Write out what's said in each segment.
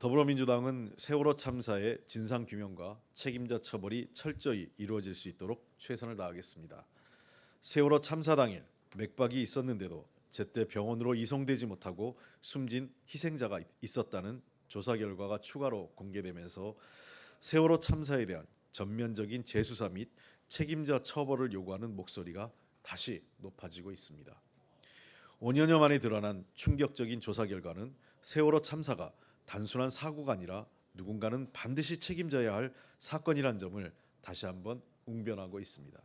더불어민주당은 세월호 참사의 진상규명과 책임자 처벌이 철저히 이루어질 수 있도록 최선을 다하겠습니다. 세월호 참사 당일 맥박이 있었는데도 제때 병원으로 이송되지 못하고 숨진 희생자가 있었다는 조사 결과가 추가로 공개되면서 세월호 참사에 대한 전면적인 재수사 및 책임자 처벌을 요구하는 목소리가 다시 높아지고 있습니다. 5년여 만에 드러난 충격적인 조사 결과는 세월호 참사가 단순한 사고가 아니라 누군가는 반드시 책임져야 할 사건이란 점을 다시 한번 웅변하고 있습니다.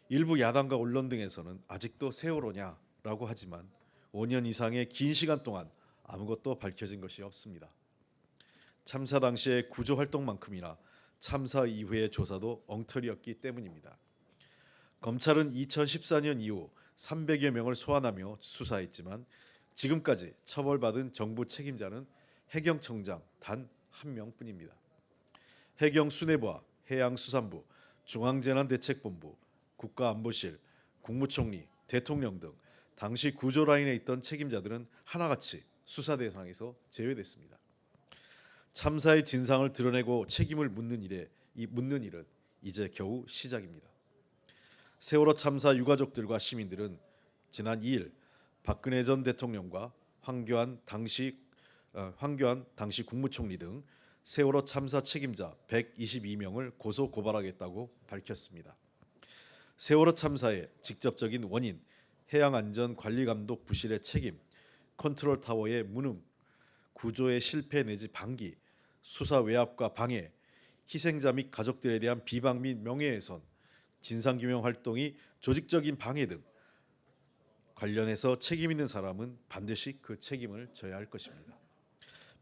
일부 야당과 언론 등에서는 아직도 세월호냐라고 하지만 5년 이상의 긴 시간 동안 아무것도 밝혀진 것이 없습니다. 참사 당시의 구조 활동만큼이나 참사 이후의 조사도 엉터리였기 때문입니다. 검찰은 2014년 이후 300여 명을 소환하며 수사했지만 지금까지 처벌받은 정부 책임자는 해경청장 단 한 명뿐입니다. 해경수뇌부와 해양수산부, 중앙재난대책본부, 국가안보실, 국무총리, 대통령 등 당시 구조 라인에 있던 책임자들은 하나같이 수사 대상에서 제외됐습니다. 참사의 진상을 드러내고 책임을 묻는 일은 이제 겨우 시작입니다. 세월호 참사 유가족들과 시민들은 지난 2일 박근혜 전 대통령과 황교안 당시 국무총리 등 세월호 참사 책임자 122명을 고소 고발하겠다고 밝혔습니다. 세월호 참사의 직접적인 원인, 해양안전관리감독 부실의 책임, 컨트롤 타워의 무능, 구조의 실패 내지 방기, 수사 외압과 방해, 희생자 및 가족들에 대한 비방 및 명예훼손, 진상규명 활동이 조직적인 방해 등 관련해서 책임 있는 사람은 반드시 그 책임을 져야 할 것입니다.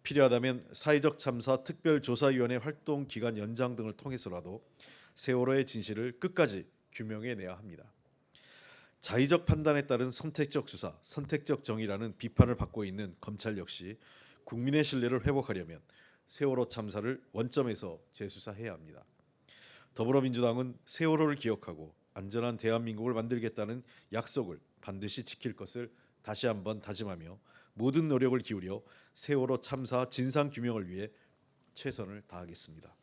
필요하다면 사회적 참사 특별조사위원회 활동 기간 연장 등을 통해서라도 세월호의 진실을 끝까지 규명해내야 합니다. 자의적 판단에 따른 선택적 수사, 선택적 정의라는 비판을 받고 있는 검찰 역시 국민의 신뢰를 회복하려면 세월호 참사를 원점에서 재수사해야 합니다. 더불어민주당은 세월호를 기억하고 안전한 대한민국을 만들겠다는 약속을 반드시 지킬 것을 다시 한번 다짐하며 모든 노력을 기울여 세월호 참사 진상 규명을 위해 최선을 다하겠습니다.